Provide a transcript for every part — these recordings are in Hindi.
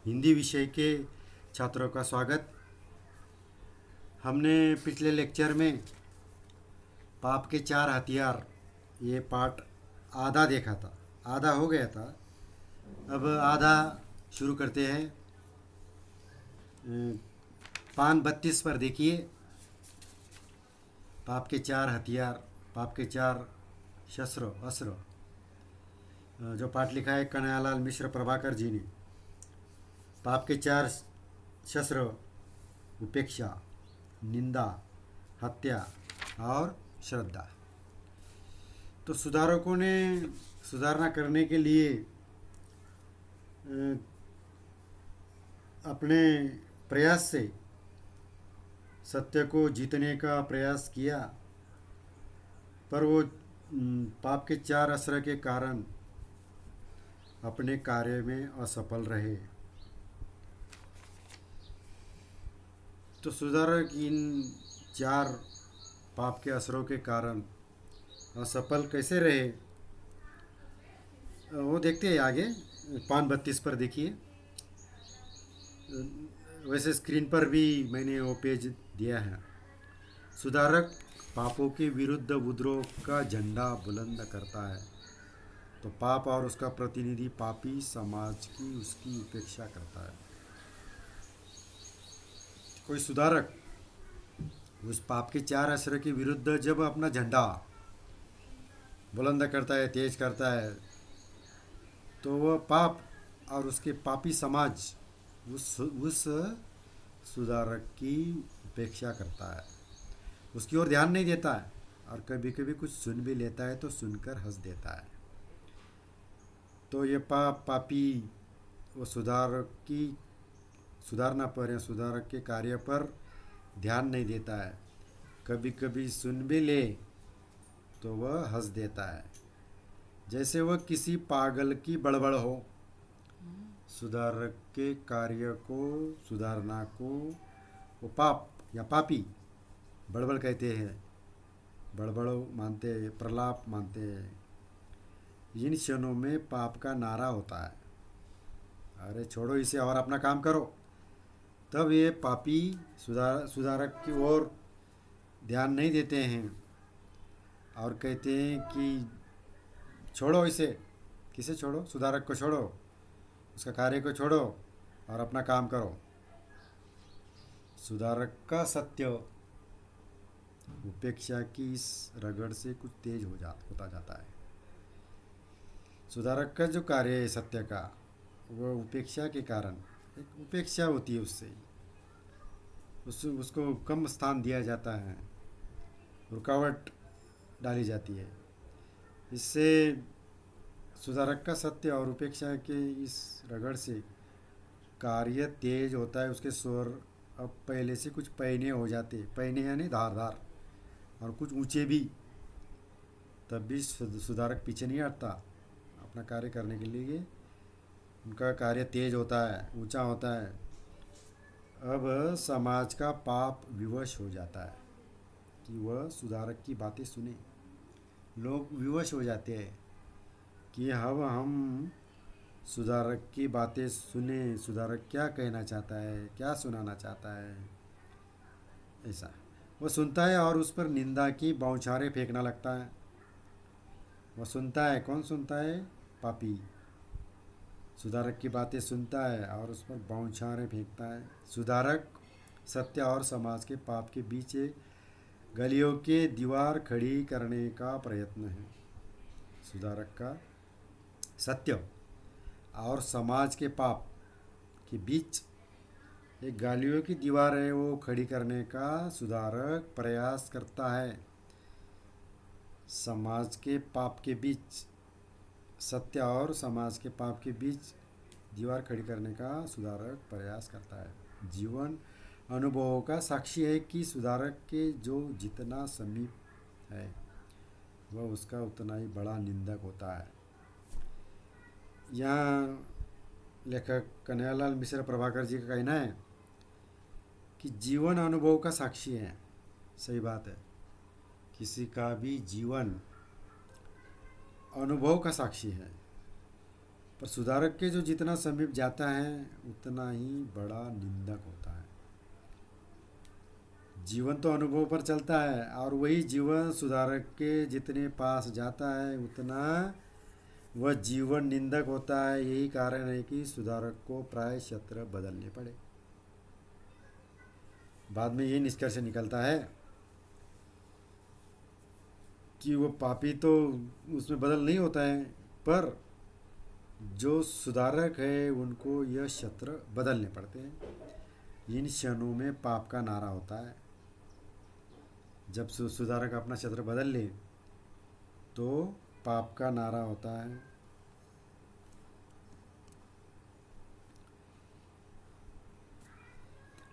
हिंदी विषय के छात्रों का स्वागत। हमने पिछले लेक्चर में पाप के चार हथियार ये पाठ आधा देखा था, आधा हो गया था। अब आधा शुरू करते हैं। पान 32 पर देखिए, पाप के चार हथियार, पाप के चार शस्त्र अस्त्र, जो पाठ लिखा है कन्हैयालाल मिश्र प्रभाकर जी ने। पाप के चार शस्त्र: उपेक्षा, निंदा, हत्या और श्रद्धा। तो सुधारकों ने सुधारना करने के लिए अपने प्रयास से सत्य को जीतने का प्रयास किया, पर वो पाप के चार असर के कारण अपने कार्य में असफल रहे। तो सुधारक इन चार पाप के असरों के कारण असफल कैसे रहे, वो देखते हैं आगे। पान 32 पर देखिए। वैसे स्क्रीन पर भी मैंने वो पेज दिया है। सुधारक पापों के विरुद्ध विद्रोह का झंडा बुलंद करता है, तो पाप और उसका प्रतिनिधि पापी समाज की उसकी उपेक्षा करता है। कोई सुधारक उस पाप के चार असर के विरुद्ध जब अपना झंडा बुलंद करता है, तेज करता है, तो वह पाप और उसके पापी समाज उस सुधारक की उपेक्षा करता है, उसकी ओर ध्यान नहीं देता है, और कभी कभी कुछ सुन भी लेता है तो सुनकर हंस देता है। तो ये पापी वो सुधारक की सुधारना पर या सुधारक के कार्य पर ध्यान नहीं देता है, कभी कभी सुन भी ले तो वह हंस देता है, जैसे वह किसी पागल की बड़बड़ हो। सुधारक के कार्य को सुधारना को वो पाप या पापी बड़बड़ कहते हैं, बड़बड़ मानते हैं, प्रलाप मानते हैं। इन क्षणों में पाप का नारा होता है, अरे छोड़ो इसे और अपना काम करो। तब ये पापी सुधारक की ओर ध्यान नहीं देते हैं और कहते हैं कि छोड़ो इसे। किसे छोड़ो? सुधारक को छोड़ो, उसका कार्य को छोड़ो और अपना काम करो। सुधारक का सत्य उपेक्षा की इस रगड़ से कुछ तेज होता जाता है। सुधारक का जो कार्य है सत्य का, वह उपेक्षा के कारण, एक उपेक्षा होती है, उससे उसको कम स्थान दिया जाता है, रुकावट डाली जाती है। इससे सुधारक का सत्य और उपेक्षा के इस रगड़ से कार्य तेज होता है, उसके स्वर अब पहले से कुछ पैने हो जाते, पैने यानी धारदार, और कुछ ऊंचे भी। तब भी सुधारक पीछे नहीं हटता अपना कार्य करने के लिए। उनका कार्य तेज होता है, ऊंचा होता है। अब समाज का पाप विवश हो जाता है कि वह सुधारक की बातें सुने। लोग विवश हो जाते हैं कि अब हम सुधारक की बातें सुने, सुधारक क्या कहना चाहता है, क्या सुनाना चाहता है। ऐसा वह सुनता है और उस पर निंदा की बौछारें फेंकना लगता है। वह सुनता है, कौन सुनता है? पापी सुधारक की बातें सुनता है और उस पर बौछारें फेंकता है। सुधारक सत्य और समाज के पाप के बीच एक गलियों के दीवार खड़ी करने का प्रयत्न है। सुधारक का सत्य और समाज के पाप के बीच एक गालियों की दीवार है, वो खड़ी करने का सुधारक प्रयास करता है। समाज के पाप के बीच, सत्य और समाज के पाप के बीच दीवार खड़ी करने का सुधारक प्रयास करता है। जीवन अनुभवों का साक्षी है कि सुधारक के जो जितना समीप है, वह उसका उतना ही बड़ा निंदक होता है। यहाँ लेखक कन्हैयालाल मिश्र प्रभाकर जी का कहना है कि जीवन अनुभव का साक्षी है। सही बात है, किसी का भी जीवन अनुभव का साक्षी है। पर सुधारक के जो जितना समीप जाता है उतना ही बड़ा निंदक होता है। जीवन तो अनुभव पर चलता है और वही जीवन सुधारक के जितने पास जाता है उतना वह जीवन निंदक होता है। यही कारण है कि सुधारक को प्राय क्षेत्र बदलने पड़े। बाद में ये निष्कर्ष निकलता है कि वो पापी तो उसमें बदल नहीं होता है, पर जो सुधारक है उनको यह क्षेत्र बदलने पड़ते हैं। इन क्षणों में पाप का नारा होता है। जब सुधारक अपना क्षेत्र बदल ले तो पाप का नारा होता है।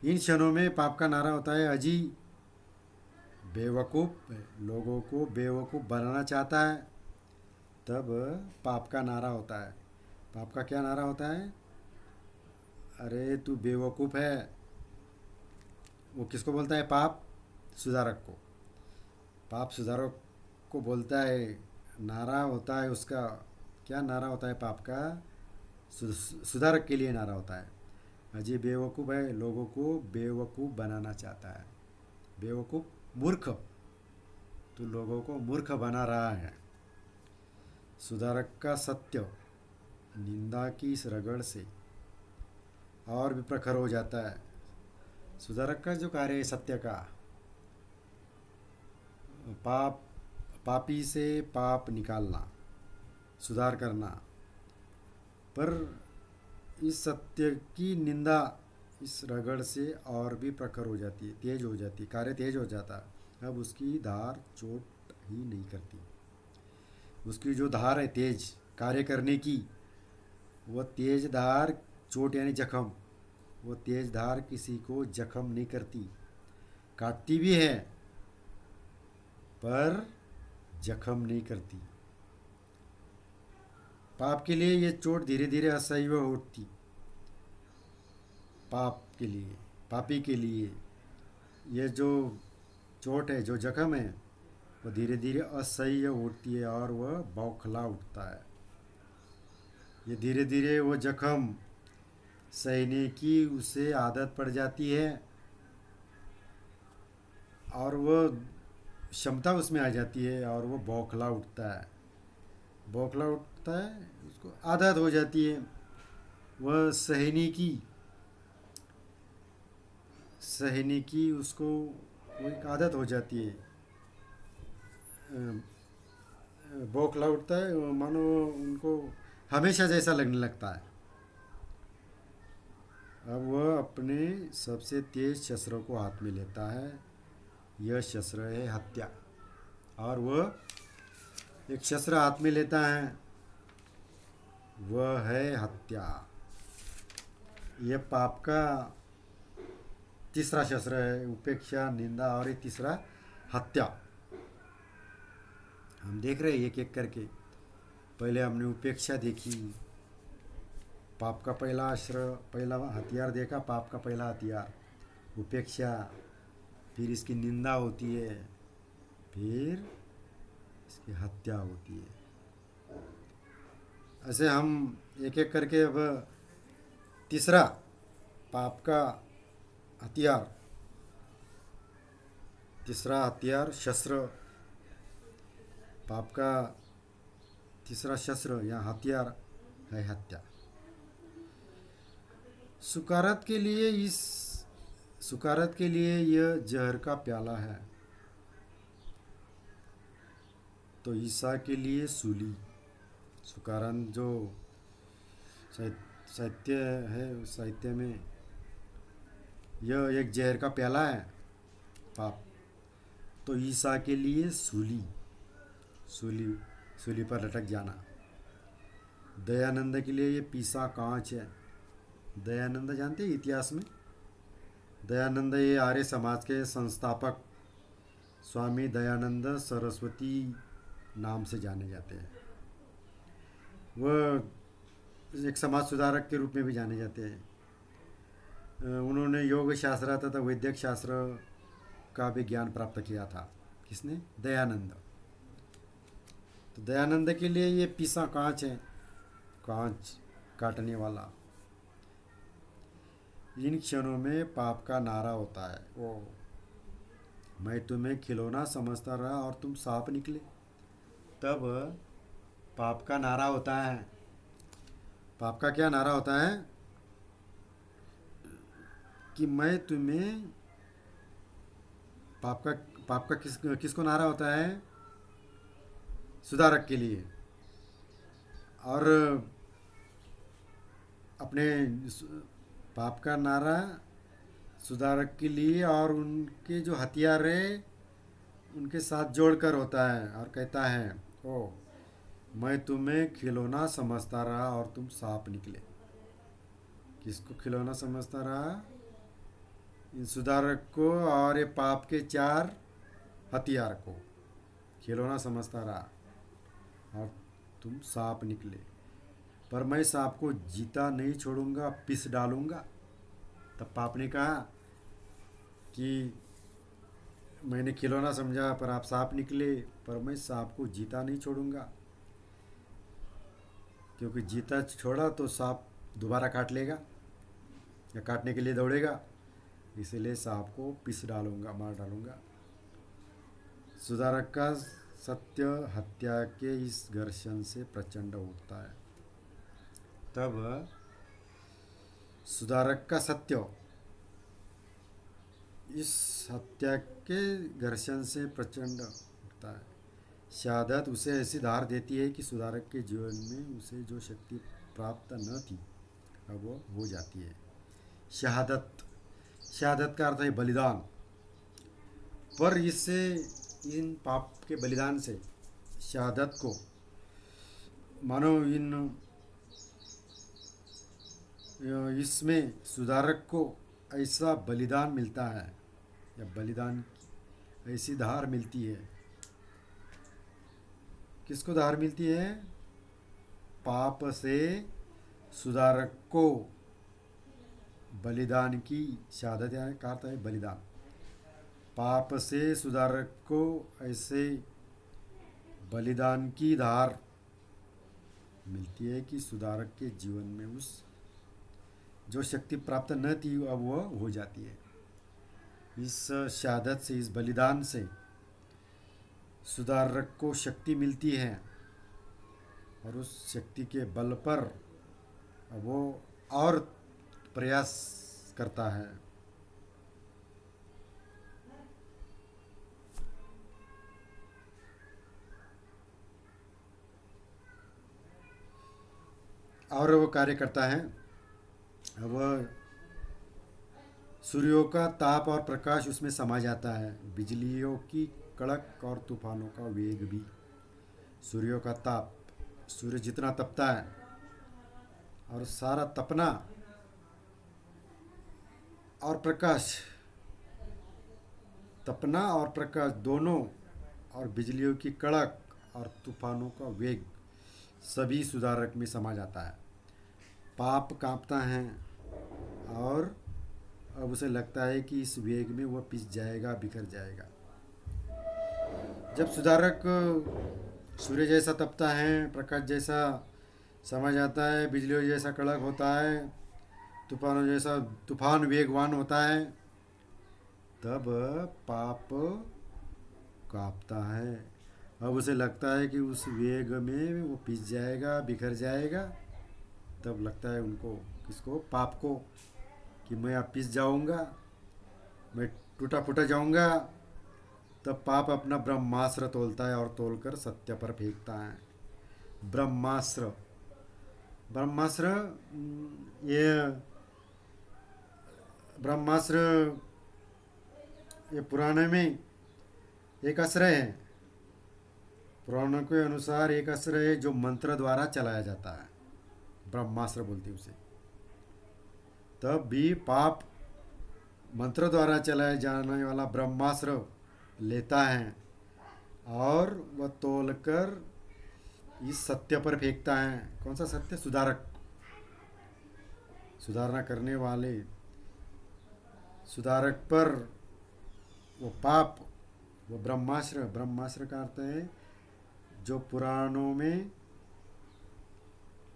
इन क्षणों में पाप का नारा होता है। अजी बेवकूफ़ लोगों को बेवकूफ़ बनाना चाहता है, तब पाप का नारा होता है। पाप का क्या नारा होता है? अरे तू बेवकूफ़ है। वो किसको बोलता है? पाप सुधारक को। पाप सुधारक को बोलता है। नारा होता है उसका, क्या नारा होता है पाप का? सुधारक के लिए नारा होता है। अजी बेवकूफ़ है, लोगों को बेवकूफ़ बनाना चाहता है। बेवकूफ़ मूर्ख, तो लोगों को मूर्ख बना रहा है। सुधारक का सत्य निंदा की इस रगड़ से और भी प्रखर हो जाता है। सुधारक का जो कार्य है सत्य का, पापी से पाप निकालना, सुधार करना, पर इस सत्य की निंदा इस रगड़ से और भी प्रखर हो जाती है, तेज हो जाती है, कार्य तेज हो जाता है। अब उसकी धार चोट ही नहीं करती। उसकी जो धार है तेज कार्य करने की, वह तेज धार चोट यानी जख्म, वो तेज धार किसी को जख्म नहीं करती। काटती भी है पर जख्म नहीं करती। पाप के लिए ये चोट धीरे धीरे असह्य उठती। पाप के लिए, पापी के लिए ये जो चोट है, जो जख्म है, वो धीरे धीरे असह्य उठती है और वह बौखला उठता है। ये धीरे धीरे वो जख्म सहने की उसे आदत पड़ जाती है और वह क्षमता उसमें आ जाती है और वो बौखला उठता है। बौखला उठता है, उसको आदत हो जाती है। वह सहने की उसको वो एक आदत हो जाती है। बौखला उठता है, मानो उनको हमेशा जैसा लगने लगता है। अब वह अपने सबसे तेज शस्त्रों को हाथ में लेता है। यह शस्त्र है हत्या। और वह एक शस्त्र हाथ में लेता है, वह है हत्या। यह पाप का तीसरा शस्त्र है। उपेक्षा, निंदा और ये तीसरा हत्या। हम देख रहे हैं एक एक करके। पहले हमने उपेक्षा देखी, पाप का पहला हथियार देखा। पाप का पहला हथियार उपेक्षा, फिर इसकी निंदा होती है, फिर इसकी हत्या होती है। ऐसे हम एक एक करके अब तीसरा पाप का हथियार, तीसरा हथियार शस्त्र, पाप का तीसरा शस्त्र या हथियार है हत्या। सुकारत के लिए यह जहर का प्याला है, तो ईसा के लिए सूली। सुकारन जो साहित्य है, साहित्य में यह एक जहर का प्याला है पाप, तो ईसा के लिए सूली पर लटक जाना। दयानंद के लिए ये पीसा कांच है। दयानंद जानते हैं इतिहास में? दयानंद ये आर्य समाज के संस्थापक स्वामी दयानंद सरस्वती नाम से जाने जाते हैं। वह एक समाज सुधारक के रूप में भी जाने जाते हैं। उन्होंने योग शास्त्र तथा वैद्यक शास्त्र का भी ज्ञान प्राप्त किया था। किसने? दयानंद। तो दयानंद के लिए ये पीसा कांच है। कांच काटने वाला। इन क्षणों में पाप का नारा होता है, वो मैं तुम्हें खिलौना समझता रहा और तुम सांप निकले। तब पाप का नारा होता है। पाप का क्या नारा होता है कि मैं तुम्हें, पाप का, पाप का किसको नारा होता है? सुधारक के लिए। और अपने पाप का नारा सुधारक के लिए और उनके जो हथियार है उनके साथ जोड़कर होता है और कहता है, ओ मैं तुम्हें खिलौना समझता रहा और तुम सांप निकले। किसको खिलौना समझता रहा? इन सुधारक को और ये पाप के चार हथियार को खिलौना समझता रहा और तुम सांप निकले। पर मैं सांप को जीता नहीं छोड़ूंगा, पीस डालूंगा। तब पाप ने कहा कि मैंने खिलौना समझा पर आप सांप निकले, पर मैं सांप को जीता नहीं छोड़ूंगा, क्योंकि जीता छोड़ा तो सांप दोबारा काट लेगा या काटने के लिए दौड़ेगा। इसलिए सांप को पीस डालूंगा, मार डालूंगा। सुधारक का सत्य हत्या के इस घर्षण से प्रचंड उठता है। तब सुधारक का सत्य इस हत्या के घर्षण से प्रचंड उठता है। शहादत उसे ऐसी धार देती है कि सुधारक के जीवन में उसे जो शक्ति प्राप्त न थी अब वो हो जाती है। शहादत, शहादत का अर्थ है बलिदान। पर इससे, इन पाप के बलिदान से शहादत को, मानो इसमें सुधारक को ऐसा बलिदान मिलता है या बलिदान की ऐसी धार मिलती है। किसको धार मिलती है? पाप से सुधारक को बलिदान की शहादत का अर्थ है बलिदान। पाप से सुधारक को ऐसे बलिदान की धार मिलती है कि सुधारक के जीवन में उस जो शक्ति प्राप्त न थी अब वह हो जाती है। इस शहादत से, इस बलिदान से सुधारक को शक्ति मिलती है और उस शक्ति के बल पर वो और प्रयास करता है। और वो कार्य करता है। वह सूर्यों का ताप और प्रकाश उसमें समा जाता है, बिजलियों की कड़क और तूफानों का वेग भी। सूर्यों का ताप, सूर्य जितना तपता है और सारा तपना, और प्रकाश, तपना और प्रकाश दोनों, और बिजलियों की कड़क और तूफानों का वेग सभी सुधारक में समा जाता है। पाप कांपता है और अब उसे लगता है कि इस वेग में वह पिस जाएगा, बिखर जाएगा। जब सुधारक सूर्य जैसा तपता है, प्रकाश जैसा समा जाता है, बिजलियों जैसा कड़क होता है, तूफानों जैसा तूफान वेगवान होता है, तब पाप कांपता है। अब उसे लगता है कि उस वेग में वो पिस जाएगा, बिखर जाएगा। तब लगता है उनको, किसको? पाप को, कि मैं अब पिस जाऊंगा, मैं टूटा फूटा जाऊंगा। तब पाप अपना ब्रह्मास्त्र तोलता है और तोलकर सत्य पर फेंकता है। ब्रह्मास्त्र, ब्रह्मास्त्र, ये ब्रह्मास्त्र ये पुराने में एक अस्त्र है। पुराणों के अनुसार एक अस्त्र है जो मंत्र द्वारा चलाया जाता है, ब्रह्मास्त्र बोलते हैं उसे। तब भी पाप मंत्र द्वारा चलाया जाने वाला ब्रह्मास्त्र लेता है और वह तोलकर इस सत्य पर फेंकता है। कौन सा सत्य? सुधारक, सुधारना करने वाले सुधारक पर वो पाप, वो ब्रह्मास्त्र, ब्रह्मास्त्र का अर्थ है जो पुराणों में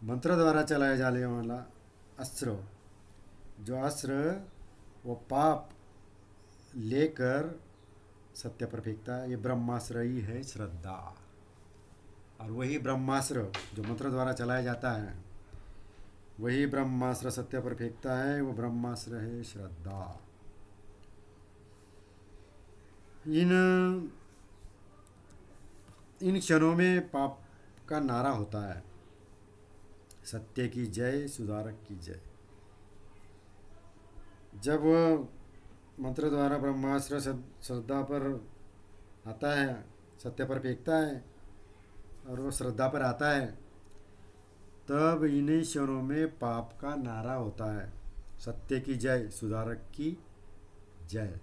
मंत्र द्वारा चलाया जाने वाला अस्त्र, जो अस्त्र वो पाप लेकर सत्य पर फेंकता है, ये ब्रह्मास्त्र ही है श्रद्धा। और वही ब्रह्मास्त्र जो मंत्र द्वारा चलाया जाता है, वही ब्रह्मास्त्र सत्य पर फेंकता है, वो ब्रह्मास्त्र है श्रद्धा। इन इन क्षणों में पाप का नारा होता है, सत्य की जय, सुधारक की जय। जब मंत्र द्वारा ब्रह्मास्त्र श्रद्धा पर आता है, सत्य पर फेंकता है और वो श्रद्धा पर आता है, तब इन्हीं क्षणों में पाप का नारा होता है, सत्य की जय, सुधारक की जय।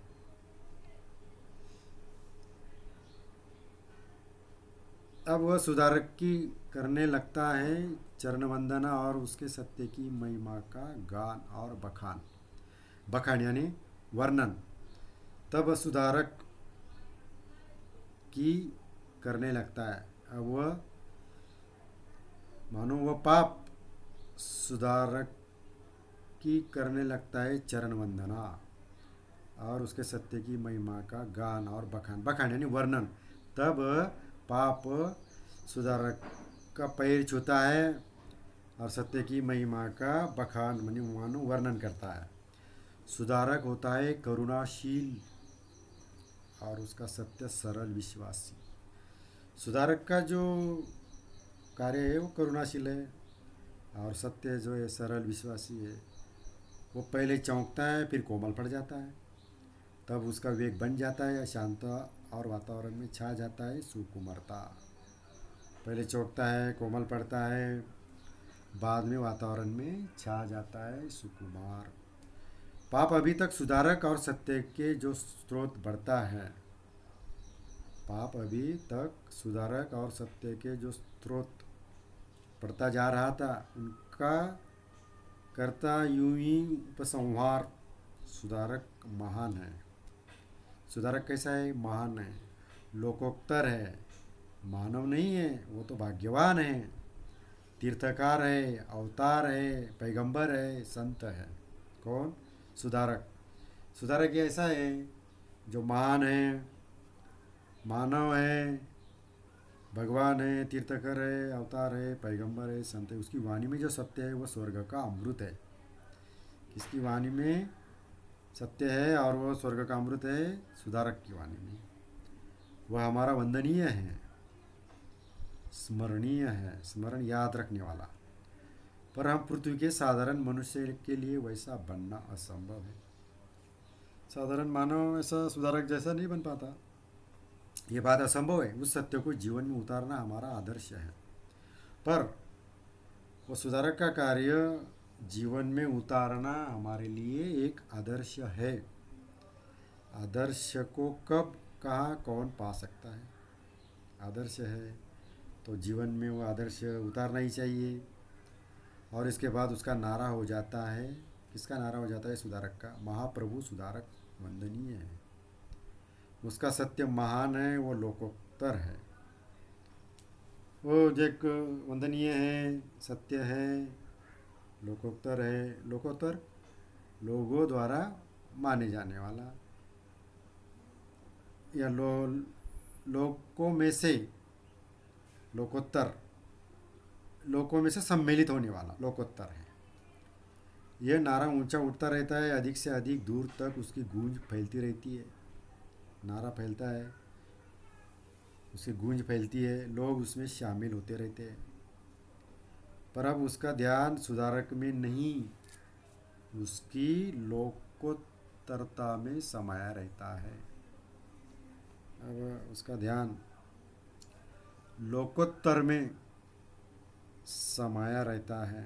अब वह सुधारक की करने लगता है चरण वंदना और उसके सत्य की महिमा का गान और बखान। बखान यानी वर्णन। तब सुधारक की करने लगता है। अब वह मानो वह पाप सुधारक की करने लगता है चरण वंदना और उसके सत्य की महिमा का गान और बखान। बखान यानी वर्णन। तब पाप सुधारक का पैर छूता है और सत्य की महिमा का बखान मानो वर्णन करता है। सुधारक होता है करुणाशील और उसका सत्य सरल विश्वासी। सुधारक का जो कार्य है वो करुणाशील है और सत्य जो है सरल विश्वासी है। वो पहले चौंकता है, फिर कोमल पड़ जाता है, तब उसका विवेक बन जाता है, शांता और वातावरण में छा जाता है सुकुमारता। पहले चौंकता है, कोमल पड़ता है, बाद में वातावरण में छा जाता है सुकुमार। पाप अभी तक सुधारक और सत्य के जो स्रोत बढ़ता है, पाप अभी तक सुधारक और सत्य के जो स्रोत बढ़ता जा रहा था, उनका करता यूं ही उपसंहार। सुधारक महान है। सुधारक कैसा है? महान है, लोकोत्तर है, मानव नहीं है, वो तो भाग्यवान है, तीर्थकार है, अवतार है, पैगंबर है, संत है। कौन? सुधारक। सुधारक ऐसा है जो महान है, मानव है, भगवान है, तीर्थकर है, अवतार है, पैगंबर है, संत है। उसकी वाणी में जो सत्य है वो स्वर्ग का अमृत है। किसकी वाणी में सत्य है और वो स्वर्ग का अमृत है? सुधारक की वाणी में। वह हमारा वंदनीय है, स्मरणीय है, स्मरण याद रखने वाला। पर हम पृथ्वी के साधारण मनुष्य के लिए वैसा बनना असंभव है। साधारण मानव ऐसा सुधारक जैसा नहीं बन पाता, ये बात असंभव है। उस सत्य को जीवन में उतारना हमारा आदर्श है। पर वो सुधारक का कार्य जीवन में उतारना हमारे लिए एक आदर्श है। आदर्श को कब कहाँ कौन पा सकता है? आदर्श है तो जीवन में वो आदर्श उतारना ही चाहिए। और इसके बाद उसका नारा हो जाता है, किसका नारा हो जाता है? सुधारक का। महाप्रभु सुधारक वंदनीय है, उसका सत्य महान है, वो लोकोत्तर है। वो एक वंदनीय है, सत्य है, लोकोत्तर है। लोकोत्तर लोगों द्वारा माने जाने वाला, या लोकों में से, लोकोत्तर लोकों में से सम्मिलित होने वाला लोकोत्तर है। यह नारा ऊंचा उठता रहता है, अधिक से अधिक दूर तक उसकी गूंज फैलती रहती है। नारा फैलता है, उसकी गूंज फैलती है, लोग उसमें शामिल होते रहते हैं। पर अब उसका ध्यान सुधारक में नहीं, उसकी लोकोत्तरता में समाया रहता है। अब उसका ध्यान लोकोत्तर में समाया रहता है।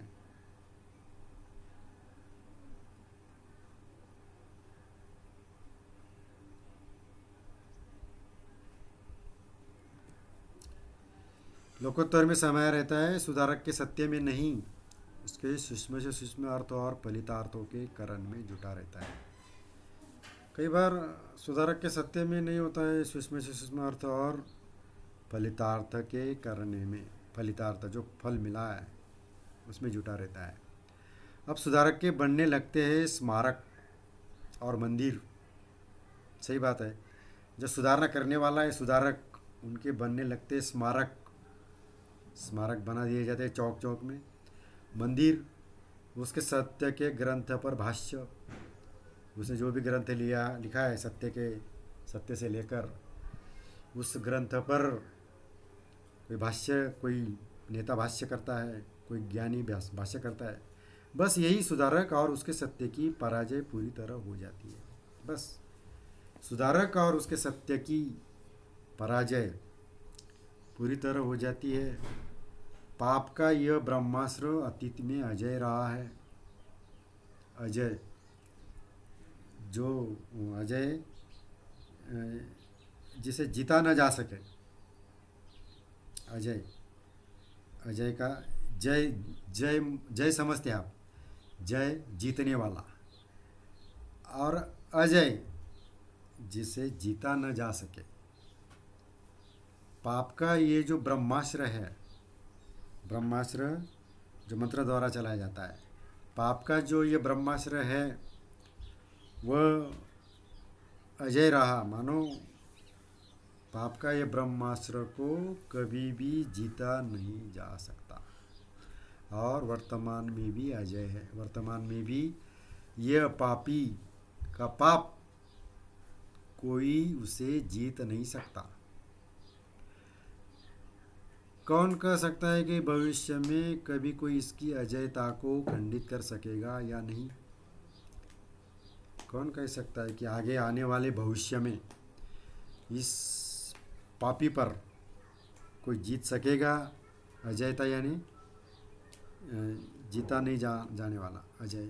लोकोत्तर में समाया रहता है, सुधारक के सत्य में नहीं, उसके सूक्ष्म से सूक्ष्म अर्थ और फलितार्थों के करण में जुटा रहता है। कई बार सुधारक के सत्य में नहीं होता है, सूक्ष्म से सूक्ष्म अर्थ और फलितार्थ के करने में। फलितार्थ जो फल मिला है उसमें जुटा रहता है। अब सुधारक के बनने लगते हैं स्मारक और मंदिर। सही बात है, जो सुधारना करने वाला है सुधारक, उनके बनने लगते हैं स्मारक। स्मारक बना दिए जाते हैं चौक चौक में। मंदिर, उसके सत्य के ग्रंथ पर भाष्य, उसने जो भी ग्रंथ लिखा है सत्य से लेकर उस ग्रंथ पर कोई भाष्य, कोई नेता भाष्य करता है, कोई ज्ञानी भाष्य करता है। बस यही सुधारक और उसके सत्य की पराजय पूरी तरह हो जाती है। बस सुधारक और उसके सत्य की पराजय पूरी तरह हो जाती है। पाप का यह ब्रह्मास्त्र अतीत में अजय रहा है। अजय, जो अजय जिसे जीता न जा सके। अजय, अजय का जय, जय जय समझते हैं आप, जय जीतने वाला। और अजय जिसे जीता न जा सके। पाप का ये जो ब्रह्मास्त्र है, ब्रह्मास्त्र जो मंत्र द्वारा चलाया जाता है, पाप का जो ये ब्रह्मास्त्र है वह अजय रहा। मानो पाप का ये ब्रह्मास्त्र को कभी भी जीता नहीं जा सकता और वर्तमान में भी अजय है। वर्तमान में भी यह पापी का पाप कोई उसे जीत नहीं सकता। कौन कह सकता है कि भविष्य में कभी कोई इसकी अजयता को खंडित कर सकेगा या नहीं? कौन कह सकता है कि आगे आने वाले भविष्य में इस पापी पर कोई जीत सकेगा? अजयता यानी जीता नहीं जाने वाला, अजय।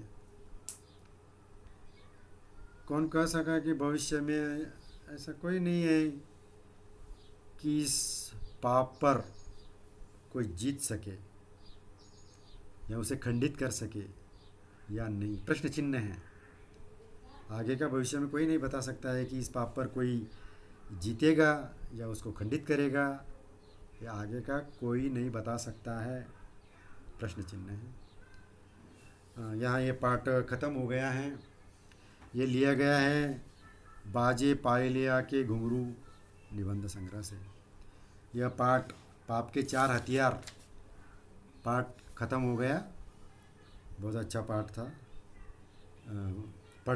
कौन कह सका कि भविष्य में ऐसा कोई नहीं है कि इस पाप पर कोई जीत सके या उसे खंडित कर सके या नहीं? प्रश्न चिन्ह है। आगे का भविष्य में कोई नहीं बता सकता है कि इस पाप पर कोई जीतेगा या उसको खंडित करेगा, या आगे का कोई नहीं बता सकता है। प्रश्न चिन्ह है। यहाँ ये पाठ ख़त्म हो गया है। ये लिया गया है बाजे पायलिया के घुंघरू निबंध संग्रह से। यह पाठ पाप के 4 हथियार पाठ ख़त्म हो गया। बहुत अच्छा पाठ था।